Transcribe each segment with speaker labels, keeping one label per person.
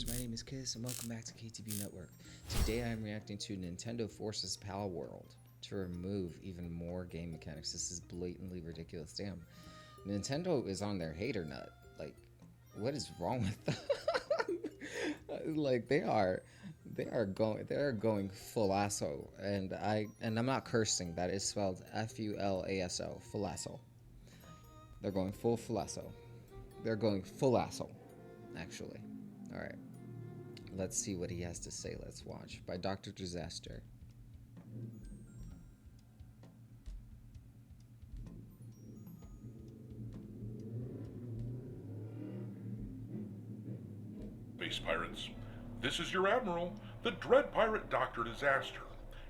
Speaker 1: viewers, my name is Kiss and welcome back to KTV Network. Today I am reacting to Nintendo forces Palworld to remove even more game mechanics. This is blatantly ridiculous. Damn. Nintendo is on their hater nut. Like, what is wrong with them? Like they are going full asso, and I'm not cursing. That is spelled F-U-L-A-S-O, full asso. They're going full asso. They're going full asso, actually. Alright. Let's see what he has to say. Let's watch. By Dr. Disaster.
Speaker 2: Space Pirates. This is your Admiral, the Dread Pirate Dr. Disaster.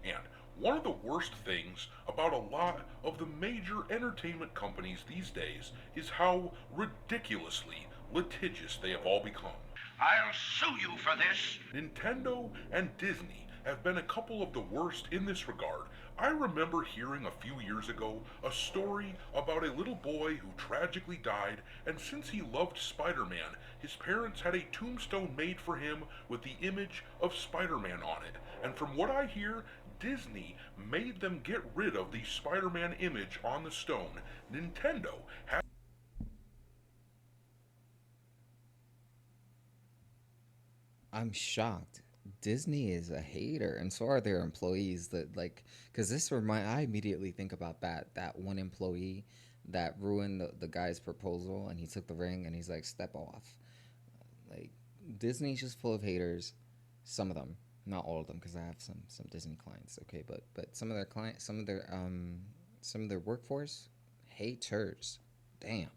Speaker 2: And one of the worst things about a lot of the major entertainment companies these days is how ridiculously litigious they have all become.
Speaker 3: I'll sue you for this.
Speaker 2: Nintendo and Disney have been a couple of the worst in this regard. I remember hearing a few years ago a story about a little boy who tragically died, and since he loved Spider-Man, his parents had a tombstone made for him with the image of Spider-Man on it. And from what I hear, Disney made them get rid of the Spider-Man image on the stone. Nintendo has
Speaker 1: I'm shocked. Disney is a hater, and so are their employees. That like, because I immediately think about that one employee that ruined the guy's proposal, and he took the ring, and he's like, step off. Like, Disney's just full of haters. Some of them, not all of them, because I have some Disney clients. Okay, but some of their clients, some of their workforce, haters. Damn.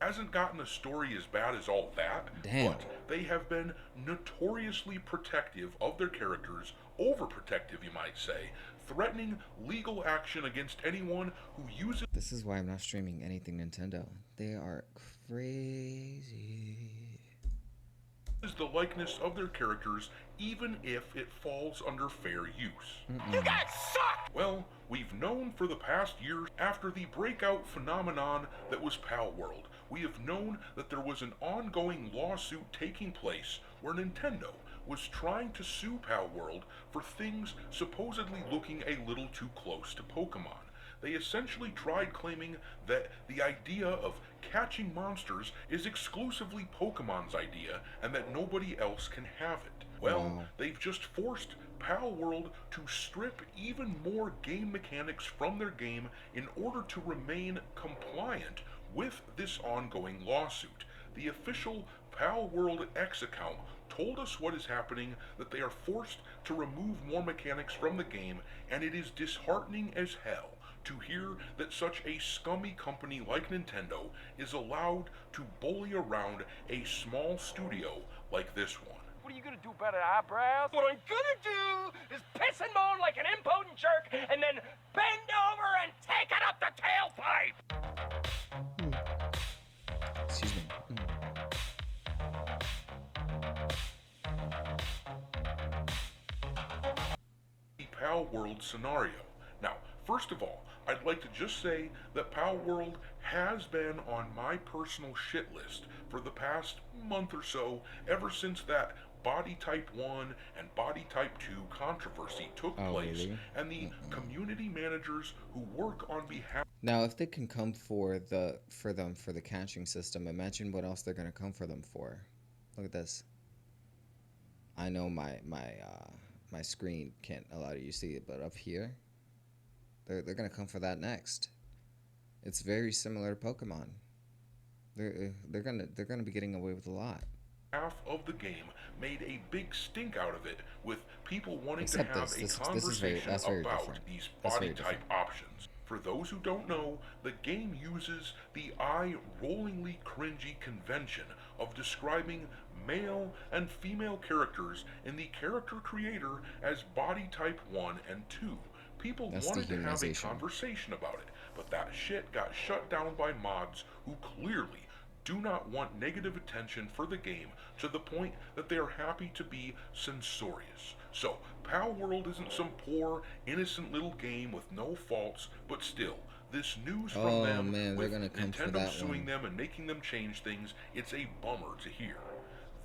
Speaker 2: hasn't gotten a story as bad as all that,
Speaker 1: Damn.
Speaker 2: but they have been notoriously protective of their characters, overprotective you might say, threatening legal action against anyone who uses
Speaker 1: This is why I'm not streaming anything Nintendo. They are crazy.
Speaker 2: the likeness of their characters, even if it falls under fair use.
Speaker 3: You guys suck!
Speaker 2: Well, we've known for the past years after the breakout phenomenon that was Palworld, we have known that there was an ongoing lawsuit taking place where Nintendo was trying to sue Palworld for things supposedly looking a little too close to Pokemon. They essentially tried claiming that the idea of catching monsters is exclusively Pokemon's idea and that nobody else can have it. Well,
Speaker 1: Wow.
Speaker 2: they've just forced Palworld to strip even more game mechanics from their game in order to remain compliant with this ongoing lawsuit. The official Palworld X account told us what is happening, that they are forced to remove more mechanics from the game, and it is disheartening as hell to hear that such a scummy company like Nintendo is allowed to bully around a small studio like this one.
Speaker 4: What are you gonna do about it, eyebrows? What I'm gonna do is piss and moan like an impotent jerk and then bend over and take it up the tailpipe!
Speaker 1: Excuse me.
Speaker 2: The Palworld scenario. Now, first of all, I'd like to just say that Palworld has been on my personal shit list for the past month or so, ever since that Body Type 1 and Body Type 2 controversy took place,
Speaker 1: Really?
Speaker 2: and the community managers who work on behalf
Speaker 1: Now, if they can come for the catching system, imagine what else they're gonna come for them for. Look at this. I know my screen can't allow you to see it, but up here, they're gonna come for that next. It's very similar to Pokemon. They're gonna be getting away with a lot.
Speaker 2: of the game made a big stink out of it, with people wanting
Speaker 1: Except
Speaker 2: to have
Speaker 1: this
Speaker 2: a
Speaker 1: is
Speaker 2: conversation
Speaker 1: that's very
Speaker 2: about
Speaker 1: different.
Speaker 2: these
Speaker 1: That's
Speaker 2: body
Speaker 1: very
Speaker 2: type
Speaker 1: different.
Speaker 2: options. For those who don't know, the game uses the eye-rollingly cringy convention of describing male and female characters in the character creator as body type 1 and 2. People
Speaker 1: That's
Speaker 2: wanted to have a
Speaker 1: dehumanization.
Speaker 2: conversation about it, but that shit got shut down by mods who clearly do not want negative attention for the game to the point that they are happy to be censorious. So, Palworld isn't some poor, innocent little game with no faults, but still, this news from
Speaker 1: Oh,
Speaker 2: them
Speaker 1: man, they're
Speaker 2: with
Speaker 1: gonna come for
Speaker 2: Nintendo
Speaker 1: that
Speaker 2: suing
Speaker 1: one.
Speaker 2: them and making them change things, it's a bummer to hear.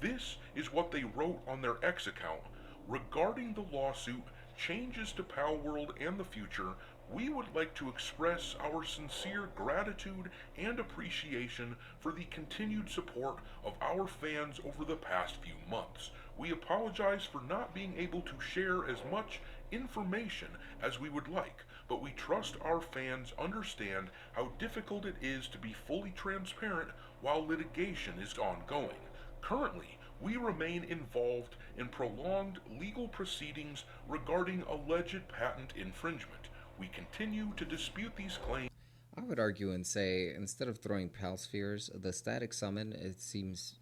Speaker 2: This is what they wrote on their X account. Regarding the lawsuit, changes to Palworld and the future, we would like to express our sincere gratitude and appreciation for the continued support of our fans over the past few months. We apologize for not being able to share as much information as we would like, but we trust our fans understand how difficult it is to be fully transparent while litigation is ongoing. Currently, we remain involved in prolonged legal proceedings regarding alleged patent infringement. We continue to dispute these claims.
Speaker 1: I would argue and say instead of throwing pal spheres, the static summon it seems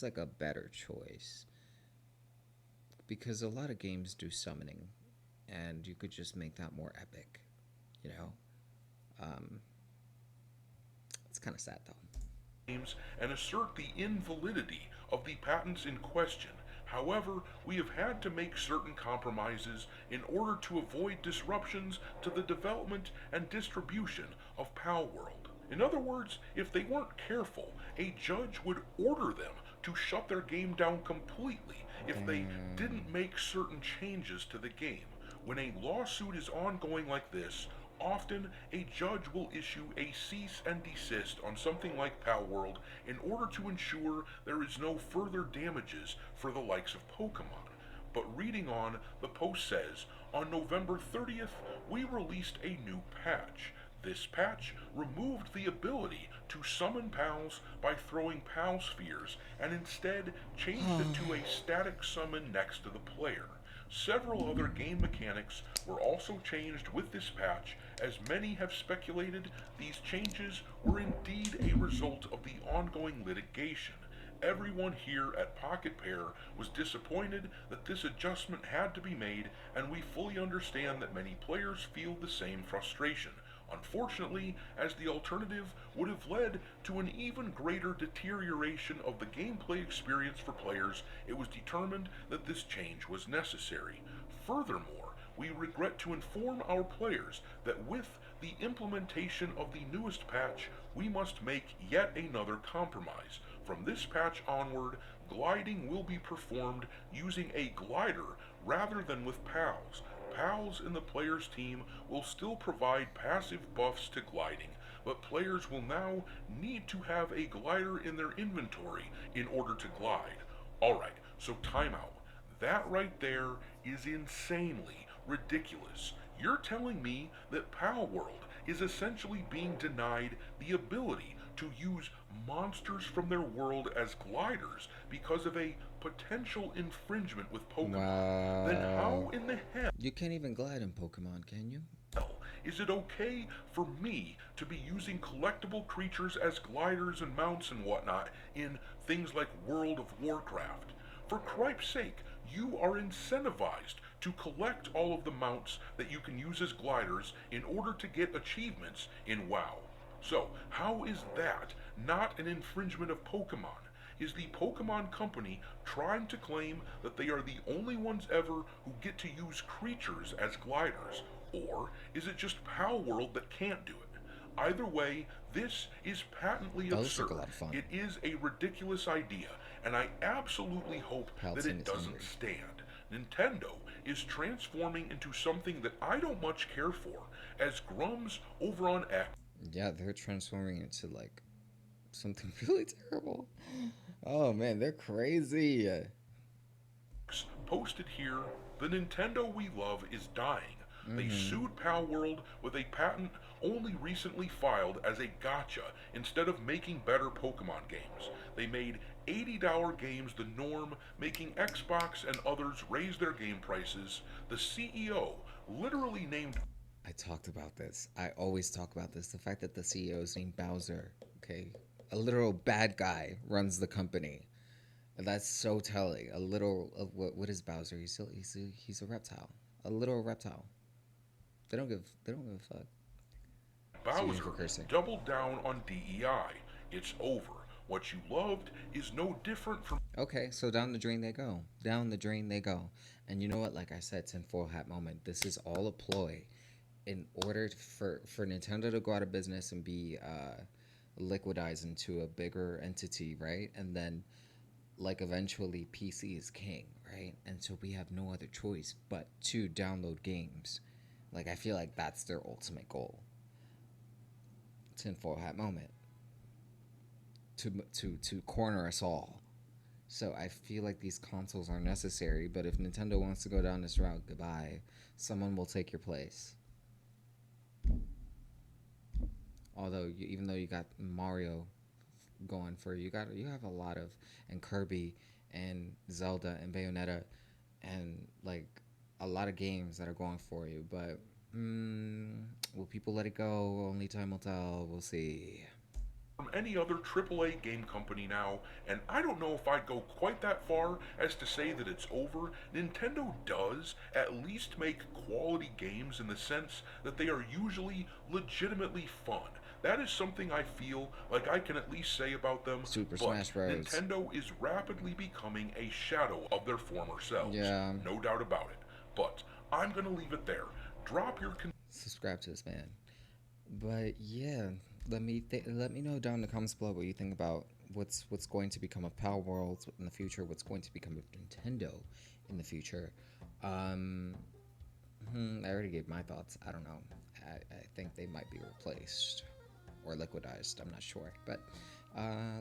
Speaker 1: like a better choice because a lot of games do summoning, and you could just make that more epic. You know, it's kind of sad though.
Speaker 2: And assert the invalidity of the patents in question. However, we have had to make certain compromises in order to avoid disruptions to the development and distribution of Palworld. In other words, if they weren't careful, a judge would order them to shut their game down completely if they didn't make certain changes to the game. When a lawsuit is ongoing like this, often a judge will issue a cease and desist on something like Palworld in order to ensure there is no further damages for the likes of Pokemon. But reading on, the post says, on November 30th, we released a new patch. This patch removed the ability to summon pals by throwing pal spheres and instead changed it to a static summon next to the player. Several other game mechanics were also changed with this patch, as many have speculated these changes were indeed a result of the ongoing litigation. Everyone here at Pocket Pair was disappointed that this adjustment had to be made, and we fully understand that many players feel the same frustration. Unfortunately, as the alternative would have led to an even greater deterioration of the gameplay experience for players, it was determined that this change was necessary. Furthermore, we regret to inform our players that with the implementation of the newest patch, we must make yet another compromise. From this patch onward, gliding will be performed using a glider rather than with pals. Pals in the player's team will still provide passive buffs to gliding, but players will now need to have a glider in their inventory in order to glide. Alright, so timeout. That right there is insanely ridiculous. You're telling me that Palworld is essentially being denied the ability to use monsters from their world as gliders because of a potential infringement with Pokemon.
Speaker 1: Wow.
Speaker 2: Then how in the hell
Speaker 1: You can't even glide in Pokemon, can you?
Speaker 2: is it okay for me to be using collectible creatures as gliders and mounts and whatnot in things like World of Warcraft? For cripe's sake, you are incentivized to collect all of the mounts that you can use as gliders in order to get achievements in WoW. So, how is that not an infringement of Pokemon? Is the Pokemon Company trying to claim that they are the only ones ever who get to use creatures as gliders? Or is it just Palworld that can't do it? Either way, this is patently
Speaker 1: That looks like
Speaker 2: absurd.
Speaker 1: a lot of fun.
Speaker 2: It is a ridiculous idea, and I absolutely hope that
Speaker 1: Palpatine
Speaker 2: it
Speaker 1: is
Speaker 2: doesn't
Speaker 1: hungry.
Speaker 2: stand. Nintendo is transforming into something that I don't much care for, as Grums over on X
Speaker 1: Yeah, they're transforming into like something really terrible. Oh man, they're crazy.
Speaker 2: posted here, the Nintendo we love is dying. They sued Palworld with a patent only recently filed as a gotcha instead of making better Pokemon games. They made $80 games the norm, making Xbox and others raise their game prices. The CEO literally named
Speaker 1: I talked about this. I always talk about this. The fact that the CEO is named Bowser, okay? A literal bad guy runs the company. And that's so telling. A literal what is Bowser? He's a reptile. A literal reptile. They don't give a fuck. Excuse me for
Speaker 2: Bowser
Speaker 1: cursing.
Speaker 2: doubled down on DEI. It's over. What you loved is no different from
Speaker 1: Okay, so down the drain they go. Down the drain they go. And you know what? Like I said, tinfoil hat moment. This is all a ploy in order for Nintendo to go out of business and be liquidized into a bigger entity, right? And then like eventually PC is king, right? And so we have no other choice but to download games. Like I feel like that's their ultimate goal. Tinfoil hat moment. To corner us all. So I feel like these consoles are necessary, but if Nintendo wants to go down this route, goodbye. Someone will take your place. Although even though you got Mario going for you, you have a lot of, and Kirby and Zelda and Bayonetta and like a lot of games that are going for you, but will people let it go? Only time will tell. We'll see.
Speaker 2: From any other AAA game company now, and I don't know if I'd go quite that far as to say that it's over. Nintendo does at least make quality games in the sense that they are usually legitimately fun. That is something I feel like I can at least say about them.
Speaker 1: Super
Speaker 2: but
Speaker 1: Smash Bros.
Speaker 2: Nintendo is rapidly becoming a shadow of their former selves.
Speaker 1: Yeah.
Speaker 2: No doubt about it. But I'm going to leave it there. Drop your
Speaker 1: Subscribe to this man. But yeah, let me know down in the comments below what you think about what's going to become of Palworld in the future, what's going to become of Nintendo in the future. I already gave my thoughts. I don't know. I think they might be replaced or liquidized. I'm not sure, but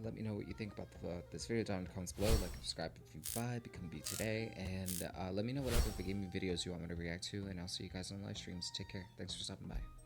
Speaker 1: let me know what you think about this video down in the comments below. Like, subscribe if you buy, become a B today, and let me know what other gaming videos you want me to react to, and I'll see you guys on live streams. Take care. Thanks for stopping by.